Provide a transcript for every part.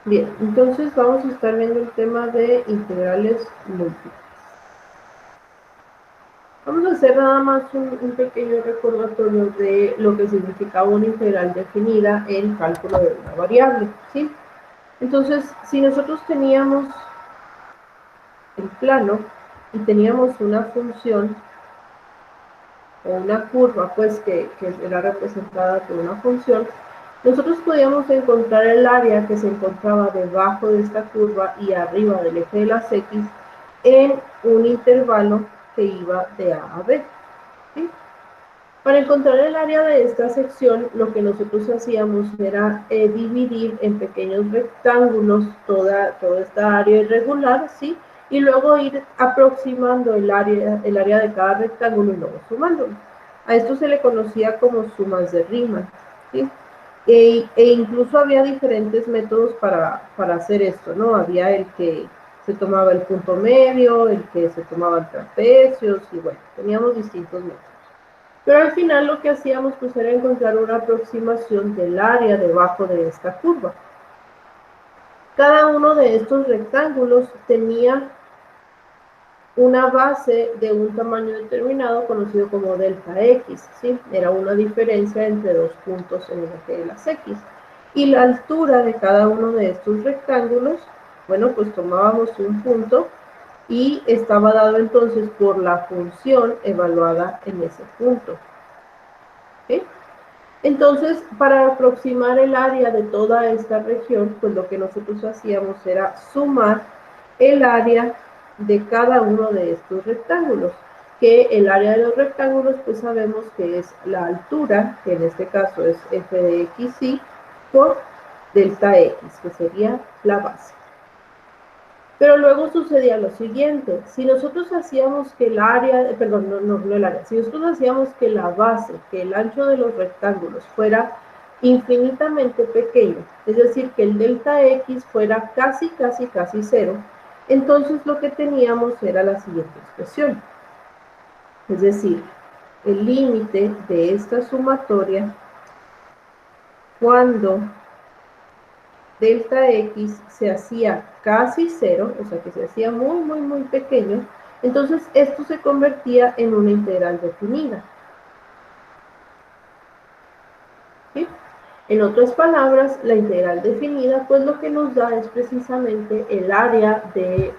Bien, entonces vamos a estar viendo el tema de integrales múltiples. Vamos a hacer nada más un pequeño recordatorio de lo que significaba una integral definida en cálculo de una variable, ¿sí? Entonces, si nosotros teníamos el plano y teníamos una función o una curva, pues que era representada por una función, nosotros podíamos encontrar el área que se encontraba debajo de esta curva y arriba del eje de las X en un intervalo que iba de A a B, ¿sí? Para encontrar el área de esta sección, lo que nosotros hacíamos era dividir en pequeños rectángulos toda esta área irregular, ¿sí? Y luego ir aproximando el área de cada rectángulo y luego sumándolo. A esto se le conocía como sumas de Riemann, ¿sí? Incluso había diferentes métodos para hacer esto, ¿no? Había el que se tomaba el punto medio, el que se tomaba el trapecios, y bueno, teníamos distintos métodos. Pero al final lo que hacíamos pues era encontrar una aproximación del área debajo de esta curva. Cada uno de estos rectángulos tenía una base de un tamaño determinado conocido como delta X, ¿sí? Era una diferencia entre dos puntos en el eje de las X. Y la altura de cada uno de estos rectángulos, bueno, pues tomábamos un punto y estaba dado entonces por la función evaluada en ese punto, ¿sí? Entonces, para aproximar el área de toda esta región, pues lo que nosotros hacíamos era sumar el área de cada uno de estos rectángulos, que el área de los rectángulos pues sabemos que es la altura, que en este caso es f de xy, por delta x, que sería la base. Pero luego sucedía lo siguiente, si nosotros hacíamos que el área, perdón, no el área, si nosotros hacíamos que la base, que el ancho de los rectángulos fuera infinitamente pequeño, es decir, que el delta X fuera casi cero, entonces lo que teníamos era la siguiente expresión, es decir, el límite de esta sumatoria cuando delta X se hacía casi cero, o sea que se hacía muy pequeño, entonces esto se convertía en una integral definida, ¿sí? En otras palabras, la integral definida, pues lo que nos da es precisamente el área de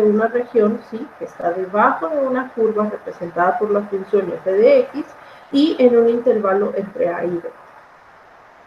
una región, ¿sí? Que está debajo de una curva representada por la función f de x y en un intervalo entre a y b.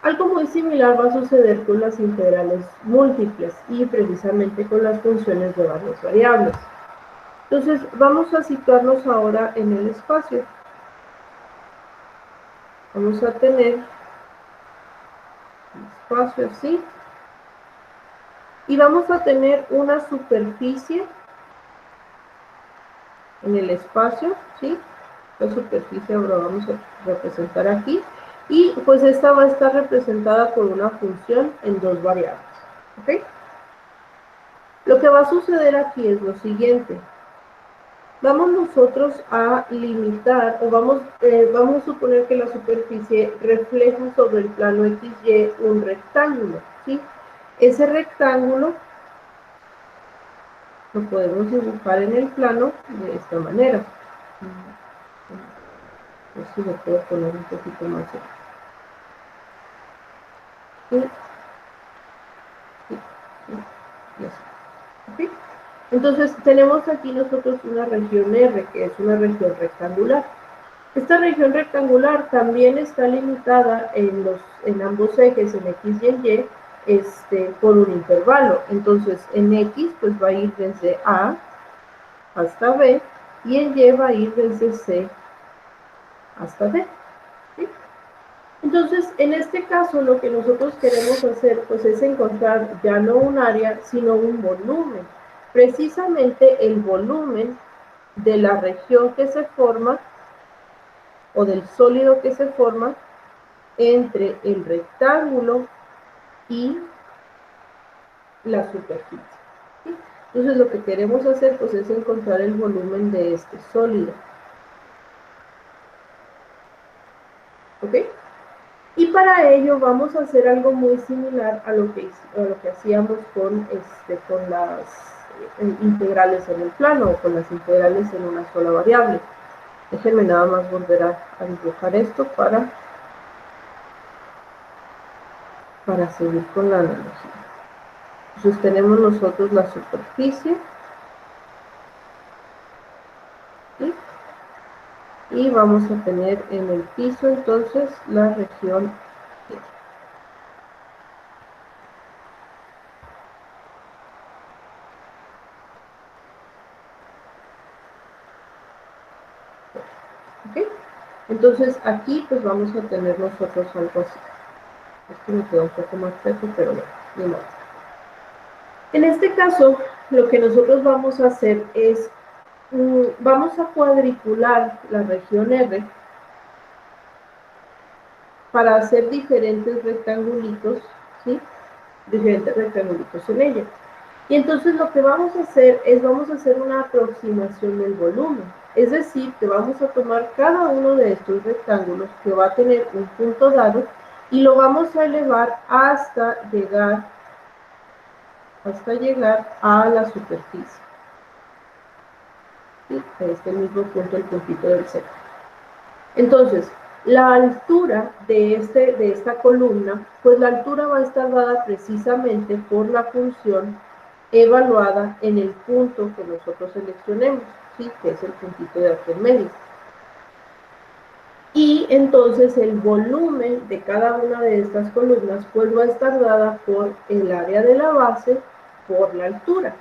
Algo muy similar va a suceder con las integrales múltiples y precisamente con las funciones de varias variables. Entonces, vamos a situarnos ahora en el espacio. Vamos a tener un espacio así. Y vamos a tener una superficie en el espacio, ¿sí? La superficie ahora vamos a representar aquí. Y pues esta va a estar representada por una función en dos variables, ¿ok? Lo que va a suceder aquí es lo siguiente. Vamos nosotros a limitar, o vamos a suponer que la superficie refleja sobre el plano XY un rectángulo, ¿sí? Ese rectángulo lo podemos dibujar en el plano de esta manera. A ver si lo puedo poner un poquito más cerca. ¿Sí? Entonces tenemos aquí nosotros una región R, que es una región rectangular. Esta región rectangular también está limitada en ambos ejes, en X y en Y, por un intervalo. Entonces, en X pues va a ir desde A hasta B, y en Y va a ir desde C hasta D, ¿sí? Entonces, en este caso, lo que nosotros queremos hacer pues es encontrar ya no un área, sino un volumen. Precisamente el volumen de la región que se forma, o del sólido que se forma, entre el rectángulo y la superficie, ¿sí? Entonces lo que queremos hacer pues es encontrar el volumen de este sólido, ¿ok? Y para ello vamos a hacer algo muy similar a lo que hacíamos con las integrales en el plano o con las integrales en una sola variable. Déjenme nada más volver a dibujar esto para seguir con la analogía. Entonces tenemos nosotros la superficie, ¿sí? Y vamos a tener en el piso entonces la región E. ¿Okay? Entonces aquí pues vamos a tener nosotros algo así. Esto me queda un poco más feo, pero bueno, ni modo. En este caso, lo que nosotros vamos a hacer es, vamos a cuadricular la región R para hacer diferentes rectangulitos, ¿sí? Diferentes rectangulitos en ella. Y entonces lo que vamos a hacer es, vamos a hacer una aproximación del volumen. Es decir, que vamos a tomar cada uno de estos rectángulos que va a tener un punto dado y lo vamos a elevar hasta llegar a la superficie. ¿Sí? A este mismo punto, el puntito del centro. Entonces, la altura de esta columna, pues la altura va a estar dada precisamente por la función evaluada en el punto que nosotros seleccionemos, ¿sí? Que es el puntito de aquí en medio. Y entonces el volumen de cada una de estas columnas pues va a estar dada por el área de la base por la altura.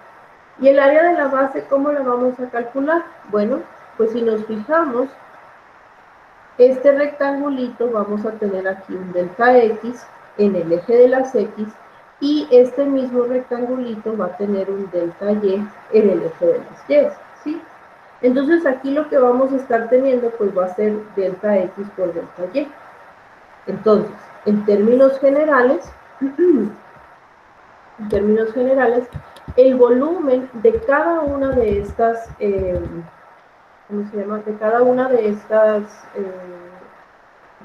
¿Y el área de la base cómo la vamos a calcular? Bueno, pues si nos fijamos, este rectangulito vamos a tener aquí un delta X en el eje de las X y este mismo rectangulito va a tener un delta Y en el eje de las Y, ¿sí? Entonces aquí lo que vamos a estar teniendo pues va a ser delta X por delta Y. Entonces, en términos generales, el volumen de cada una de estas, ¿cómo se llama? De cada una de estas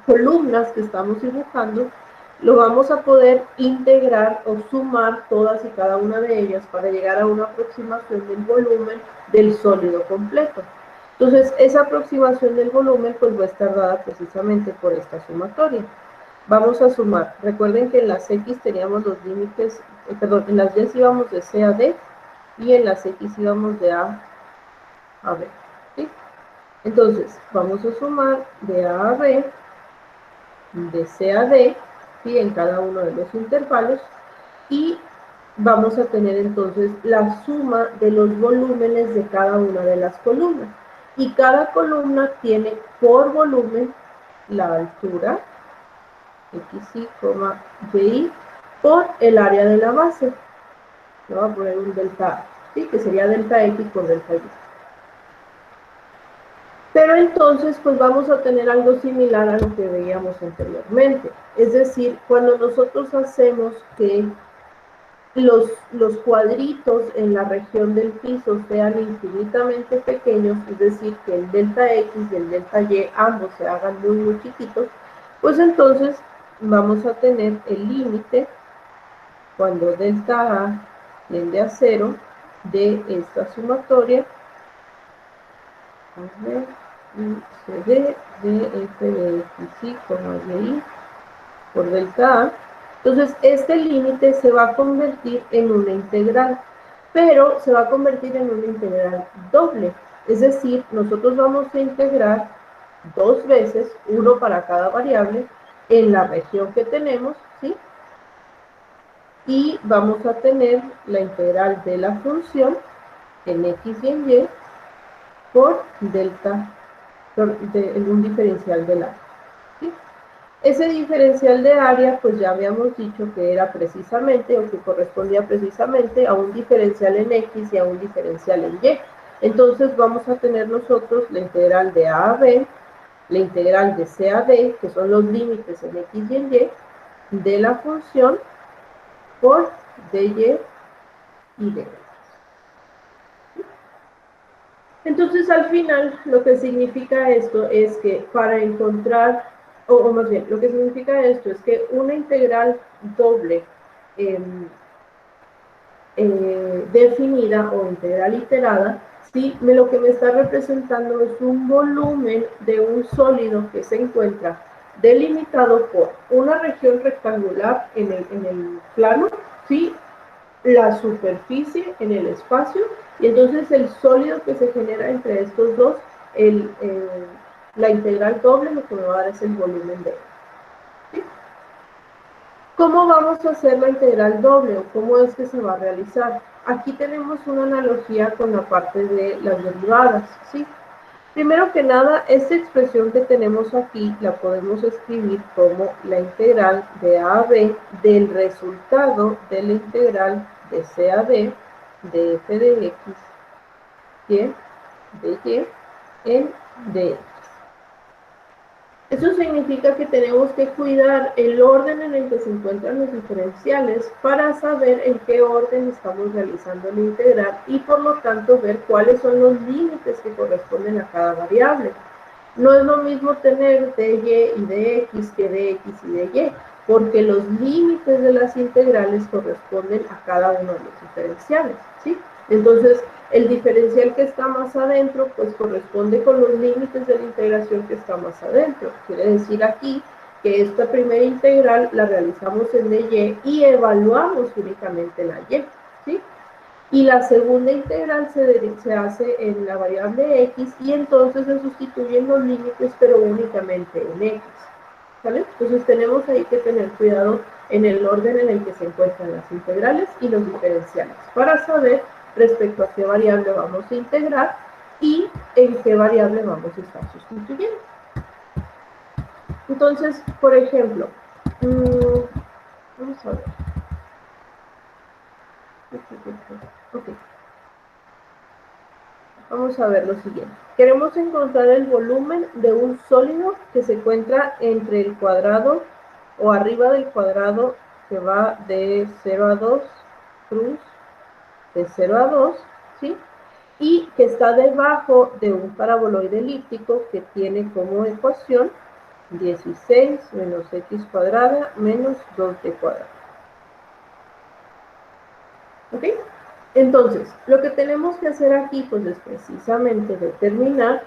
columnas que estamos dibujando, lo vamos a poder integrar o sumar todas y cada una de ellas para llegar a una aproximación del volumen del sólido completo. Entonces, esa aproximación del volumen pues va a estar dada precisamente por esta sumatoria. Vamos a sumar. Recuerden que en las X teníamos los límites, perdón, en las Y íbamos de C a D y en las X íbamos de A a B. ¿Sí? Entonces, vamos a sumar de A a B, de C a D, ¿sí? En cada uno de los intervalos, y vamos a tener entonces la suma de los volúmenes de cada una de las columnas. Y cada columna tiene por volumen la altura, XY, YI, por el área de la base. Le voy a poner un delta A, ¿sí? Que sería delta X por delta Y. Pero entonces, pues vamos a tener algo similar a lo que veíamos anteriormente. Es decir, cuando nosotros hacemos que los cuadritos en la región del piso sean infinitamente pequeños, es decir, que el delta X y el delta Y ambos se hagan muy, muy chiquitos, pues entonces vamos a tener el límite cuando delta A tiende a 0 de esta sumatoria. A ver, CD de F de X, Y por delta A. Entonces, este límite se va a convertir en una integral, pero se va a convertir en una integral doble. Es decir, nosotros vamos a integrar dos veces, uno para cada variable, en la región que tenemos, ¿sí? Y vamos a tener la integral de la función en X y en Y por delta, en un diferencial del área, ¿sí? Ese diferencial de área, pues ya habíamos dicho que era precisamente, o que correspondía precisamente a un diferencial en X y a un diferencial en Y. Entonces vamos a tener nosotros la integral de A a B, la integral de C a D, que son los límites en X y en Y, de la función por dy y dx. Entonces, al final, lo que significa esto es que para encontrar o más bien, lo que significa esto es que una integral doble definida o integral iterada, ¿sí? Lo que me está representando es un volumen de un sólido que se encuentra delimitado por una región rectangular en el plano, ¿sí? La superficie en el espacio, y entonces el sólido que se genera entre estos dos, la integral doble, lo que me va a dar es el volumen de él. ¿Sí? ¿Cómo vamos a hacer la integral doble o cómo es que se va a realizar? Aquí tenemos una analogía con la parte de las derivadas, ¿sí? Primero que nada, esta expresión que tenemos aquí la podemos escribir como la integral de a a b del resultado de la integral de c a d de f de x, y de y en dx. Eso significa que tenemos que cuidar el orden en el que se encuentran los diferenciales para saber en qué orden estamos realizando la integral y por lo tanto ver cuáles son los límites que corresponden a cada variable. No es lo mismo tener dy y dx que dx y dy, porque los límites de las integrales corresponden a cada uno de los diferenciales, ¿sí? Entonces, el diferencial que está más adentro, pues corresponde con los límites de la integración que está más adentro. Quiere decir aquí que esta primera integral la realizamos en dy y evaluamos únicamente la y, ¿sí? Y la segunda integral se hace en la variable x y entonces se sustituyen los límites, pero únicamente en x. ¿Vale? Entonces tenemos ahí que tener cuidado en el orden en el que se encuentran las integrales y los diferenciales para saber respecto a qué variable vamos a integrar y en qué variable vamos a estar sustituyendo. Entonces, por ejemplo, vamos a ver. Okay. Vamos a ver lo siguiente. Queremos encontrar el volumen de un sólido que se encuentra entre el cuadrado o arriba del cuadrado que va de 0 a 2, cruz, de 0 a 2, ¿sí? Y que está debajo de un paraboloide elíptico que tiene como ecuación 16 menos x cuadrada menos 2y cuadrada. ¿Ok? Entonces, lo que tenemos que hacer aquí, pues, es precisamente determinar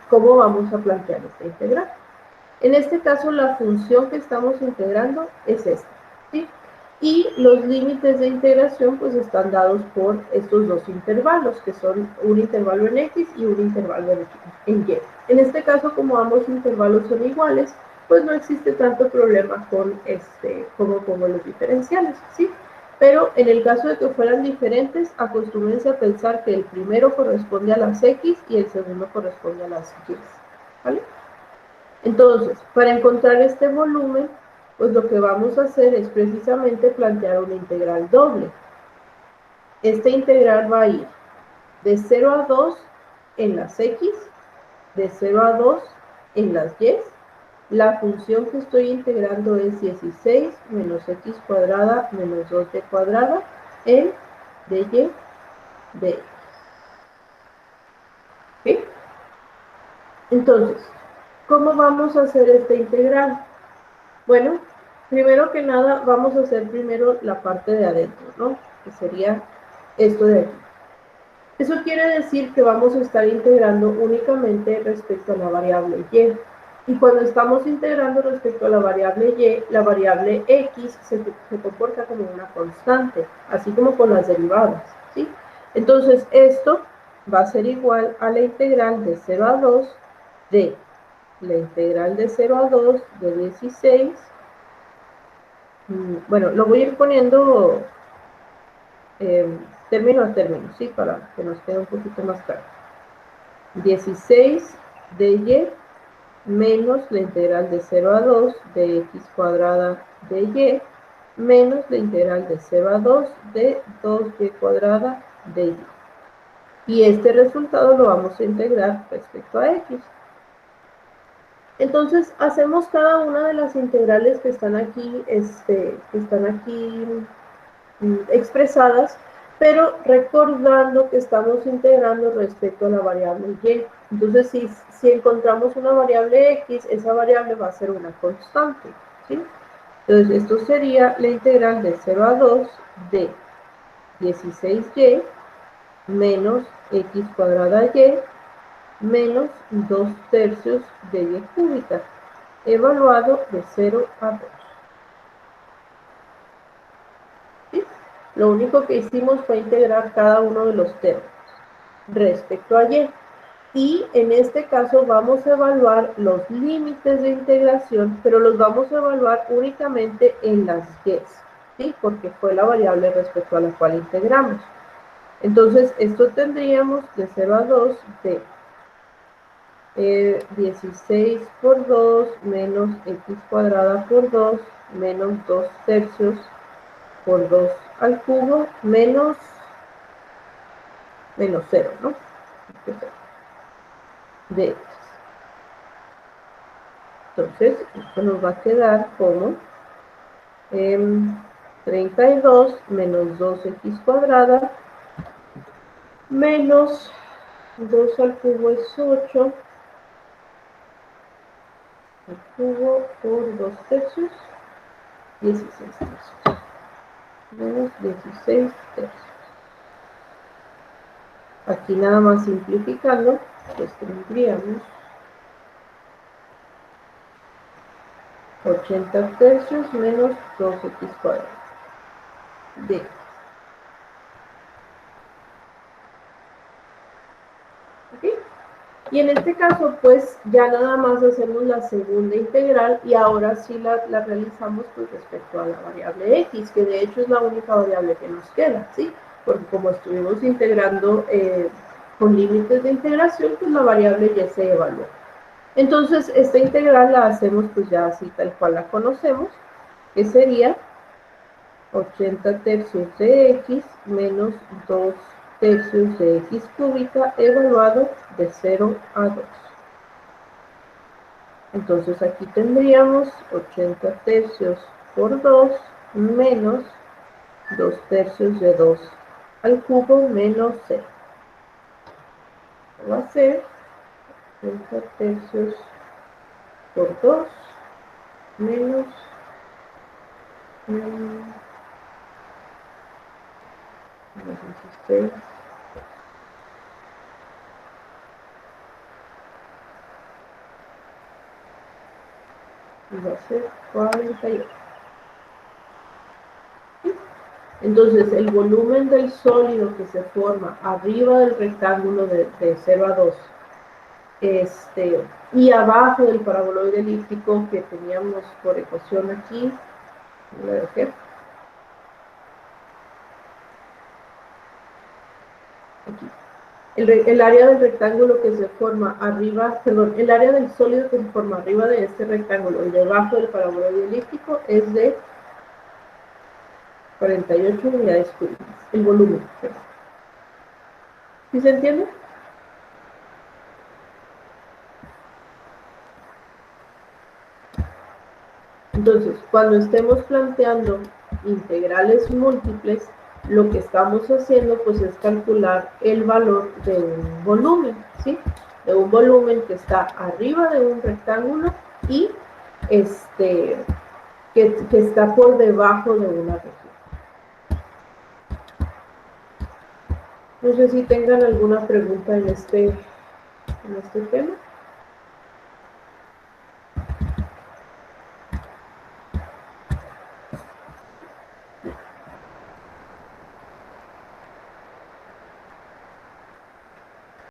cómo vamos a plantear esta integral. En este caso, la función que estamos integrando es esta, ¿sí? Y los límites de integración, pues, están dados por estos dos intervalos, que son un intervalo en x y un intervalo en y. En este caso, como ambos intervalos son iguales, pues no existe tanto problema con como los diferenciales, ¿sí? Pero en el caso de que fueran diferentes, acostúmense a pensar que el primero corresponde a las x y el segundo corresponde a las y, ¿vale? Entonces, para encontrar este volumen, pues lo que vamos a hacer es precisamente plantear una integral doble. Esta integral va a ir de 0 a 2 en las x, de 0 a 2 en las y. La función que estoy integrando es 16 menos x cuadrada menos 2y cuadrada en dy de x. ¿Sí? Entonces, ¿cómo vamos a hacer esta integral? Bueno, primero que nada vamos a hacer primero la parte de adentro, ¿no? Que sería esto de aquí. Eso quiere decir que vamos a estar integrando únicamente respecto a la variable y. Y cuando estamos integrando respecto a la variable y, la variable x se comporta como una constante, así como con las derivadas, ¿sí? Entonces, esto va a ser igual a la integral de 0 a 2 de la integral de 0 a 2 de 16. Bueno, lo voy a ir poniendo término a término, ¿sí? Para que nos quede un poquito más claro. 16 de y menos la integral de 0 a 2 de x cuadrada de y menos la integral de 0 a 2 de 2y cuadrada de y. Y este resultado lo vamos a integrar respecto a x. Entonces, hacemos cada una de las integrales que están aquí, expresadas, pero recordando que estamos integrando respecto a la variable y. Entonces, si encontramos una variable x, esa variable va a ser una constante, ¿sí? Entonces, esto sería la integral de 0 a 2 de 16y menos x cuadrada y menos 2 tercios de y cúbica, evaluado de 0 a 2. ¿Sí? Lo único que hicimos fue integrar cada uno de los términos respecto a y. Y en este caso vamos a evaluar los límites de integración, pero los vamos a evaluar únicamente en las y, ¿sí? Porque fue la variable respecto a la cual integramos. Entonces, esto tendríamos de 0 a 2 de 16 por 2 menos x cuadrada por 2 menos 2 tercios por 2 al cubo menos 0, ¿no? De x. Entonces, esto nos va a quedar como 32 menos 2x cuadrada menos 2 al cubo es 8 al cubo por 2 tercios, 16 tercios, menos 16 tercios. Aquí nada más simplificando, pues tendríamos 80 tercios menos 2x cuadrado de. ¿Okay? Y en este caso, pues ya nada más hacemos la segunda integral y ahora sí la realizamos pues respecto a la variable x, que de hecho es la única variable que nos queda, ¿sí? Porque como estuvimos integrando con límites de integración, pues la variable ya se evaluó. Entonces, esta integral la hacemos pues ya así tal cual la conocemos, que sería 80 tercios de x menos 2 tercios de x cúbica evaluado de 0 a 2. Entonces aquí tendríamos 80 tercios por 2 menos 2 tercios de 2 al cubo menos 0. Va a ser 80 tercios por 2 menos 16. Y va a ser 48. Entonces, el volumen del sólido que se forma arriba del rectángulo de 0 a 2 y abajo del paraboloide elíptico que teníamos por ecuación aquí, aquí. El área del rectángulo que se forma arriba, perdón, el área del sólido que se forma arriba de este rectángulo y debajo del paraboloide elíptico es de 48 unidades cúbicas, el volumen. ¿Sí se entiende? Entonces, cuando estemos planteando integrales múltiples, lo que estamos haciendo pues es calcular el valor de un volumen, ¿sí? De un volumen que está arriba de un rectángulo y que está por debajo de una región. No sé si tengan alguna pregunta en este tema.